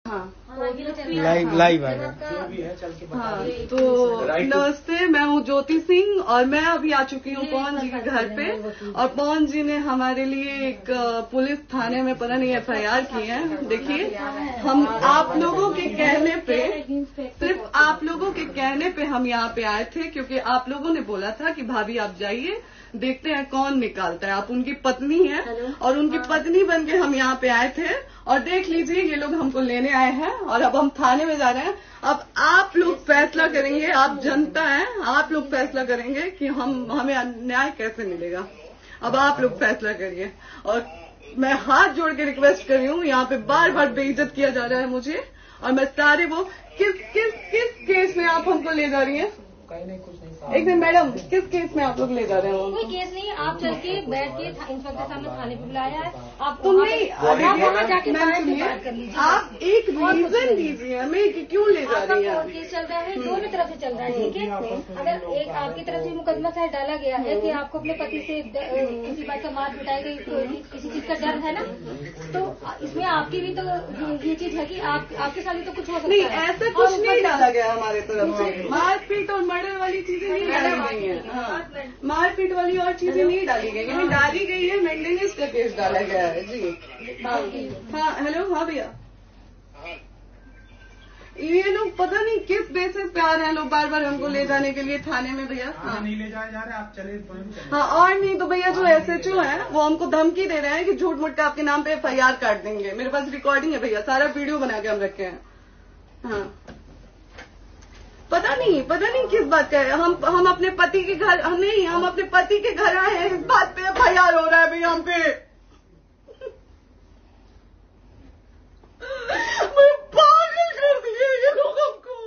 Live आएगा जो भी है चल के बता। हाँ, तो नमस्ते, मैं हूँ ज्योति सिंह और मैं अभी आ चुकी हूँ पवन जी के घर पे। और पवन जी ने हमारे लिए एक पुलिस थाने में पता नहीं FIR की है। देखिए, हम आप लोगों के कहने पे, सिर्फ आप लोगों के कहने पे हम यहाँ पे आए थे, क्योंकि आप लोगों ने बोला था कि भाभी आप जाइए, देखते हैं कौन निकालता है। आप उनकी पत्नी हैं और उनकी पत्नी बन के हम यहाँ पे आए थे। और देख लीजिए, ये लोग हमको लेने आए हैं और अब हम थाने में जा रहे हैं। अब आप लोग फैसला करेंगे, आप जनता हैं, आप लोग फैसला करेंगे कि हमें न्याय कैसे मिलेगा। अब आप लोग फैसला करिए। और मैं हाथ जोड़ के रिक्वेस्ट कर रही हूँ, यहाँ पे बार बार बेइज्जत किया जा रहा है मुझे। और मैं सारे वो किस केस में आप हमको ले जा रही हैं? एक मिनट मैडम, किस केस में आप लोग ले जा रहे हो? कोई केस नहीं, आप चल के बैठ के इंस्पेक्टर साहब ने थाने पे बुलाया है। आप तो नहीं, जाके बात कर लीजिए। आप एक रीजन दीजिए हमें कि क्यों ले जा रही है। केस चल रहा है, दोनों तरफ से चल रहा है, ठीक है। अगर एक आपकी तरफ से मुकदमा शायद डाला गया है कि आपको अपने पति से किसी बात का मार पिटाई गई, किसी चीज का डर है ना, तो इसमें आपकी भी तो ये चीज है कि आपके साथ भी तो कुछ हो सकता है। नहीं, ऐसा कुछ नहीं डाला गया हमारे तरफ से। मारपीट और मर्डर वाली चीजें नहीं डाली गई है। हाँ, मारपीट वाली और चीजें नहीं डाली गई है। डाली गई है मेंटेनेंस का केस डाला गया है जी। हाँ हेलो, हाँ भैया, ये लोग पता नहीं किस बेसिस पे आ रहे हैं लोग बार बार हमको ले जाने के लिए थाने में भैया। हाँ, नहीं ले जाए जा रहे, आप चले। हाँ, और नहीं तो भैया जो SHO है वो हमको धमकी दे रहे हैं कि झूठ मूठ के आपके नाम पे FIR काट देंगे। मेरे पास रिकॉर्डिंग है भैया, सारा वीडियो बना के हम रखे हैं। हाँ, पता नहीं किस बात का है। हम अपने पति के घर, हम अपने पति के घर आए हैं, इस बात पे FIR हो रहा है भैया हम पे। पागल कर दिए ये लोग हमको।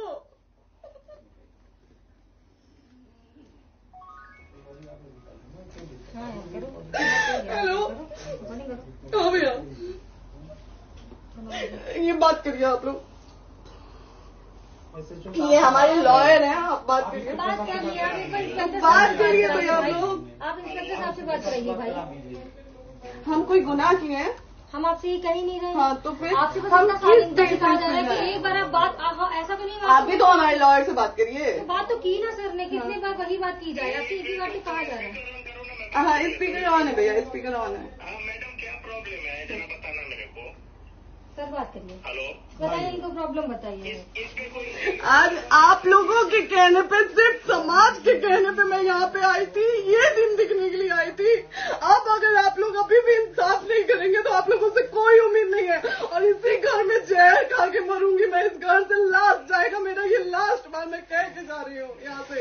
हेलो, हाँ भैया, ये बात करिए आप लोग। ये हमारे लॉयर हैं, आप बात करिए। बात करिए भैया आप लोग। आप इंस्पेक्टर साहब से बात कराइए भाई। हम कोई गुनाह किए हैं? हम आपसे ये कह ही नहीं रहे। हाँ, तो फिर आपसे बस हम कहा जा रहा है कि एक बार आप बात, ऐसा तो नहीं। आप भी तो हमारे लॉयर से बात करिए। तो बात तो की ना सर ने, कितने बार वही बात की जाए, आपसे एक ही बार तो कहा जा रहा है। हाँ, स्पीकर ऑन है भैया, स्पीकर ऑन है। मैडम क्या प्रॉब्लम है जरा बताना मेरे को। सर बात करिए। हेलो, बताइए, इनको प्रॉब्लम बताइए। आज आप लोगों के कहने पे, सिर्फ समाज के कहने पे मैं यहाँ पे आई थी, ये दिन दिखने के लिए आई थी। अब अगर आप लोग अभी भी इंसाफ नहीं करेंगे तो आप लोगों से कोई उम्मीद नहीं है। और इसी घर में जहर खा के मरूंगी मैं। इस घर से लास्ट जाएगा मेरा, ये लास्ट बार मैं कह के जा रही हूँ यहाँ से।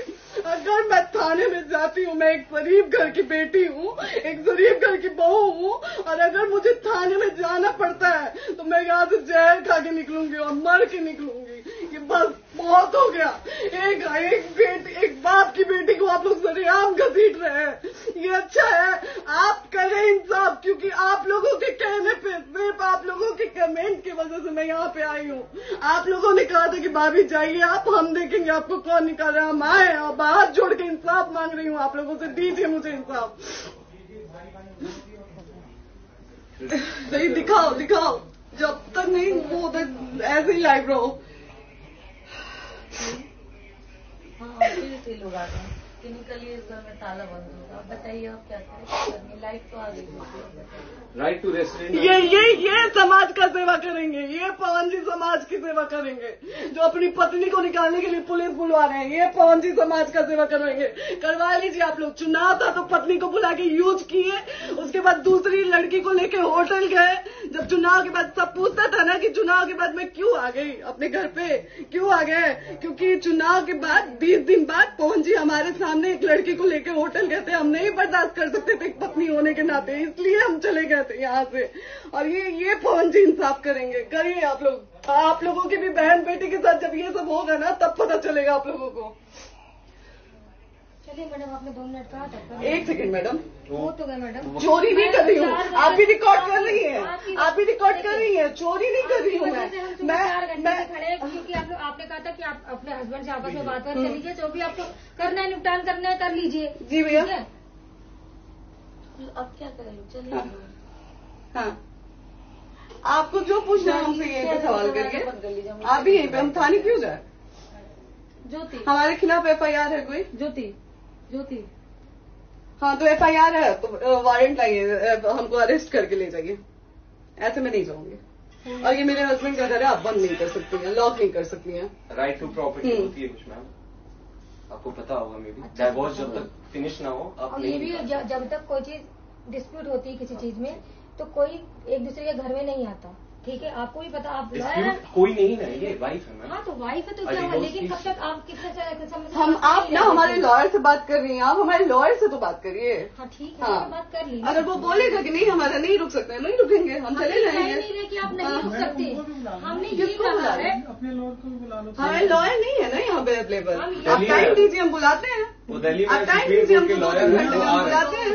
अगर मैं थाने में जाती हूँ, मैं एक गरीब घर की बेटी हूँ, एक गरीब घर की बहू हूँ, और अगर मुझे थाने में जाना पड़ता है तो मैं यहाँ से जहर खा के निकलूंगी और मर के निकलूंगी। ये बस बहुत हो गया। एक बाप की बेटी को आप लोग सरेआम घसीट रहे हैं। ये अच्छा है, आप करें इंसाफ, क्योंकि आप लोगों के कहने पे, सिर्फ आप लोगों के कमेंट की वजह से मैं यहाँ पे आई हूँ। आप लोगों ने कहा था कि भाभी जाइए आप, हम देखेंगे आपको कौन निकाल रहा है। हम आए और हाथ जोड़ के इंसाफ मांग रही हूँ आप लोगों से, दीजिए मुझे इंसाफ। नहीं, दिखाओ, जब तक नहीं वो उधर ऐसे ही लाइव रहो। लोग आ गए कि निकलिए, इस घर में ताला बंद होगा। आप बताइए आप क्या करें? लाइट तो आ गई। Right to restaurant. ये समाज का सेवा करेंगे, ये पवन जी समाज की सेवा करेंगे। जो अपनी पत्नी को निकालने के लिए पुलिस बुलवा रहे हैं, ये पवन जी समाज का सेवा करेंगे। करवा लीजिए आप लोग। चुनाव था तो पत्नी को बुला के यूज किए, उसके बाद दूसरी लड़की को लेके होटल गए। जब चुनाव के बाद सब पूछता था ना कि चुनाव के बाद मैं क्यों आ गई अपने घर पे, क्यों आ गए, क्योंकि चुनाव के बाद 20 दिन बाद पवन जी हमारे सामने एक लड़की को लेकर होटल गए थे। हम नहीं बर्दाश्त कर सकते थे एक पत्नी होने के नाते, इसलिए हम चले गए थे यहाँ से। और ये पवन जी इंसाफ करेंगे। करिए आप लोग। आप लोगों की भी बहन बेटी के साथ जब ये सब होगा ना, तब पता चलेगा आप लोगों को। चलिए मैडम, आपने 2 मिनट कहा था। 1 सेकंड मैडम, वो तो गए मैडम। चोरी नहीं कर रही हूँ, आप भी रिकॉर्ड कर रही हैं, आप भी रिकॉर्ड कर रही हैं। चोरी नहीं कर रही हूँ मैं 4 घंटे से खड़े, क्योंकि आपने कहा था कि आप अपने हस्बैंड से आपस में बात कर लीजिए, जो भी आपको करना है, निपटान करना है, कर लीजिए। जी भैया, अब क्या करें? चलिए। हाँ, आपको जो पूछना है हमसे यहीं पे सवाल करिए। आप भी यहीं पे, हम थाने क्यों जाए? ज्योति, हमारे खिलाफ FIR है कोई? ज्योति हाँ तो FIR है तो वारंट लाइए, हमको अरेस्ट करके ले जाइए। ऐसे में नहीं जाऊंगी। और ये मेरे हस्बैंड का घर है, आप बंद नहीं कर सकती हैं, लॉक नहीं कर सकती हैं। राइट टू प्रॉपर्टी होती है कुछ मैम, आपको पता होगा। मे बी डाइवोर्स जब तक फिनिश ना हो आप और ये भी जब तक कोई चीज डिस्प्यूट होती है किसी चीज में तो कोई एक दूसरे के घर में नहीं आता, ठीक है? आपको भी पता, आप कोई नहीं ना, ये वाइफ है मैम। हाँ तो वाइफ है तो क्या हुआ, लेकिन कब तक आप कितने हम आप ना हमारे लॉयर से बात कर रही हैं, आप हमारे लॉयर से तो बात करिए। हाँ ठीक है, हाँ। बात कर ली। अगर वो बोलेगा कि नहीं हमारा नहीं रुक सकते, नहीं रुकेंगे, हम चले जाएंगे। नहीं रहे कि आप नहीं रुक सकते, हमने ये किसको बुला कहा रहे? है। अपने लॉयर को भी बुला लो। हमारे लॉयर नहीं है ना यहाँ पे अवेलेबल। हम आप टाइम दीजिए, हम बुलाते हैं। वो दिल्ली में आप टाइम दीजिए, हमको 2 लॉयर घंटे में हम बुलाते हैं।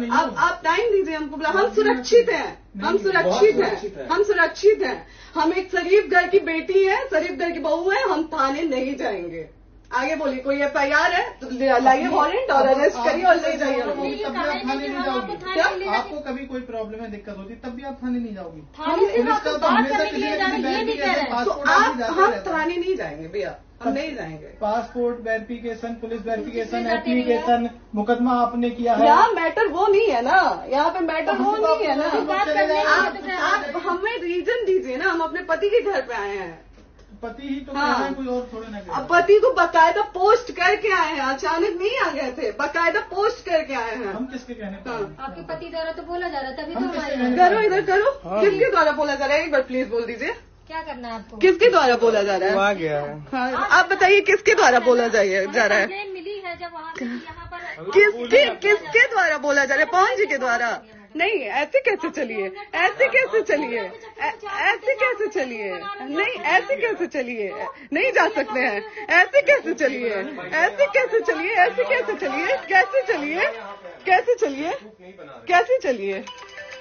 हैं। आप टाइम दीजिए, हमको बुला। हम सुरक्षित हैं, हम सुरक्षित हैं, हम सुरक्षित हैं। हम एक शरीफ घर की बेटी है, शरीफ घर की बहू है, हम थाने नहीं जाएंगे। आगे बोलिए, कोई FIR है तो लाइए वारंट और अरेस्ट करिए और ले जाइए हमको। तब भी आप थाने नहीं जाओगी। क्या? आपको कभी कोई प्रॉब्लम है, दिक्कत होती तब भी आप थाने नहीं जाओगी। थाने से पुलिस आप का तो बात हमेशा करने के किसी लिए न जा किसी रहे हैं, ये भी कह रहे हैं। तो पासपोर्ट हम थाने नहीं जाएंगे भैया, हम नहीं जाएंगे। Passport verification, police verification, application, मुकदमा आपने किया है। यहाँ मैटर वो नहीं है ना, यहाँ पे मैटर वो नहीं है ना। बात करने आप हमें रीजन दीजिए ना, हम अपने पति के घर पे आए हैं। पति ही तो हाँ। कहना है, कोई और थोड़े ना अब पति को बकायदा पोस्ट करके आए हैं, अचानक नहीं आ गए थे, बकायदा पोस्ट करके आए हैं। हम किसके कहने पर हाँ। आए? आपके पति द्वारा तो बोला जा रहा है, तभी हम तो किससे हमारे कहने करो इधर करो, किसके द्वारा बोला जा रहा है? एक बार प्लीज बोल दीजिए, क्या करना है आपको? किसके द्वारा बोला जा रहा है? आ गया है। हाँ, आप बताइए किसके द्वारा बोला जा रहा है? कंप्लेन मिली है जब वहाँ से यहाँ पर किसके द्वारा बोला जा रहा है? पवन जी के द्वारा? नहीं, ऐसे कैसे चलिए, ऐसे कैसे चलिए, ऐसे कैसे चलिए, नहीं ऐसे कैसे चलिए, नहीं जा सकते हैं, ऐसे कैसे चलिए, ऐसे कैसे चलिए, ऐसे कैसे चलिए, कैसे चलिए, कैसे चलिए, कैसे चलिए?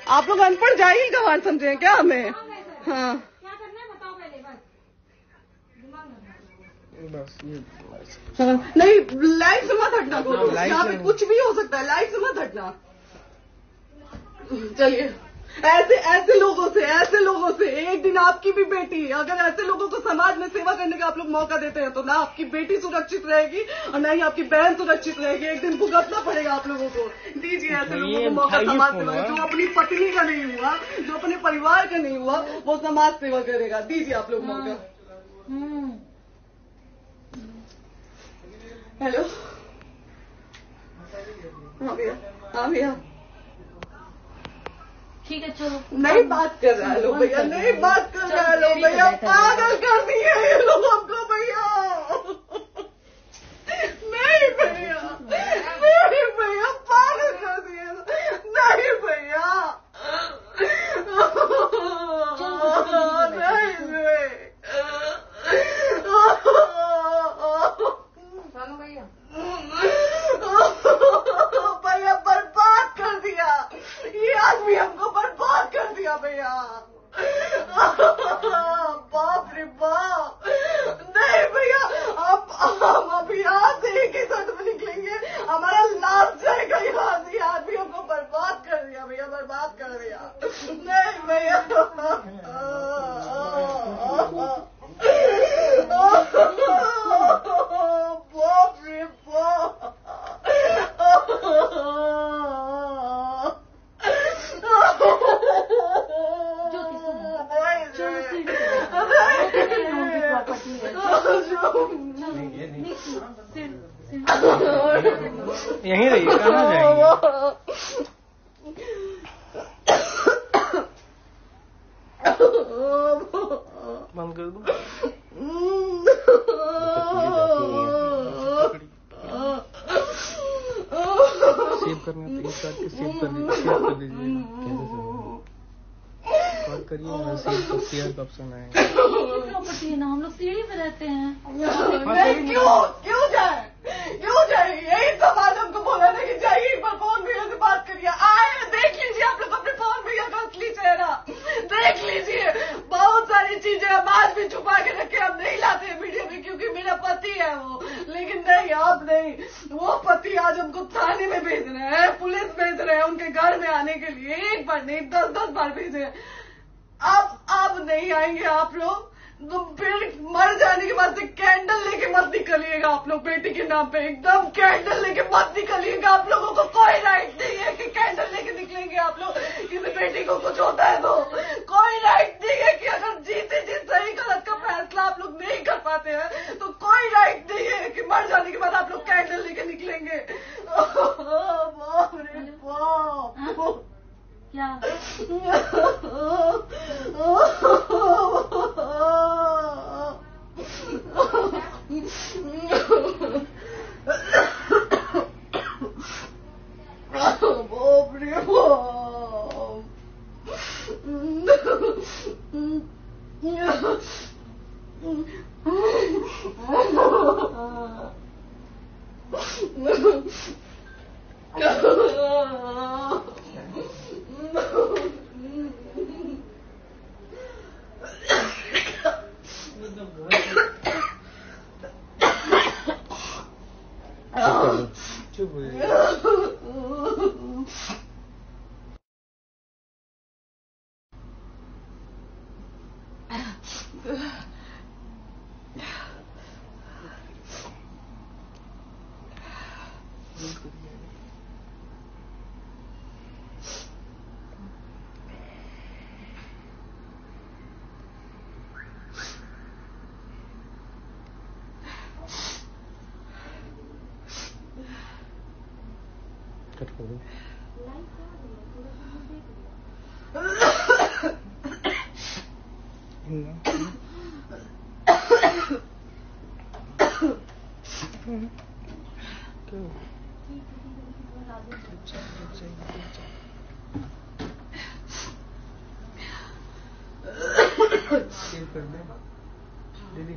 आप लोग अनपढ़ जाहिल गंवार समझे क्या हमें? हाँ क्या करना है बताओ पहले, बस बस हाँ, नहीं लाइफ से मत हटना, यहाँ पे कुछ भी हो सकता है, लाइफ से मत हटना। चलिए, ऐसे लोगों से एक दिन आपकी भी बेटी, अगर ऐसे लोगों को समाज में सेवा करने का आप लोग मौका देते हैं तो ना आपकी बेटी सुरक्षित रहेगी और ना ही आपकी बहन सुरक्षित रहेगी। एक दिन भुगतना पड़ेगा आप लोगों को। दीजिए ऐसे लोगों को मौका समाज सेवा का। जो अपनी पत्नी का नहीं हुआ, जो अपने परिवार का नहीं हुआ, वो समाज सेवा करेगा। दीजिए आप लोग मौका। हेलो, हाँ भैया, हाँ भैया, ठीक है चलो। नहीं बात कर रहा है लोग भैया, नहीं बात कर रहा है लोग भैया, पागल कर दिए ये लोग हमको भैया। नहीं भैया, नहीं भैया, पागल कर दिए, नहीं भैया, भैया बर्बाद कर दिया ये आदमी, हमको बर्बाद कर दिया भैया। बाप रे बाप, नहीं भैया, हम अभी यहाँ से एक ही शर्ट में निकलेंगे, हमारा लाश जाएगा यहाँ से। ये आदमी हमको बर्बाद कर दिया भैया, बर्बाद कर दिया। नहीं भैया, बाप रे बाप, यहीं रहिए, कहाँ जाएंगे? बंद कर दो। सेव करना तो एक काट के सेव कर दीजिए। कॉल करिए, शेयर का ऑप्शन आएगा। प्रॉपर्टी है ना, हम लोग सीढ़ी पे रहते हैं। क्यों जाए, क्यों जाए? यही समाज हमको बोला था कि जाइए एक बार पवन भैया से बात करिए। आए, देख लीजिए आप लोग अपने पवन भैया का असली चेहरा, देख लीजिए। बहुत सारी चीजें हम आज भी छुपा के रखे, हम नहीं लाते मीडिया में क्योंकि मेरा पति है वो, लेकिन नहीं, आप नहीं। वो पति आज हमको थाने में भेज रहे हैं, पुलिस भेज रहे हैं उनके घर में आने के लिए। एक बार नहीं, 10-10 बार भेजे। अब नहीं आएंगे आप लोग, तो फिर मर जाने के बाद से कैंडल लेके मत निकलिएगा आप लोग बेटी के नाम पे, एकदम कैंडल लेके मत निकलिएगा। आप लोगों को कोई राइट नहीं है कि कैंडल लेके निकलेंगे आप लोग। किसी बेटी को कुछ होता है तो कोई राइट नहीं है कि अगर जीते जी सही गलत का फैसला आप लोग नहीं कर पाते हैं तो कोई राइट नहीं है कि मर जाने के बाद आप लोग कैंडल लेके निकलेंगे। बाप रे बाप, क्या बाप रे चुप हो जाइए। कट कर दो। कर दे दीदी।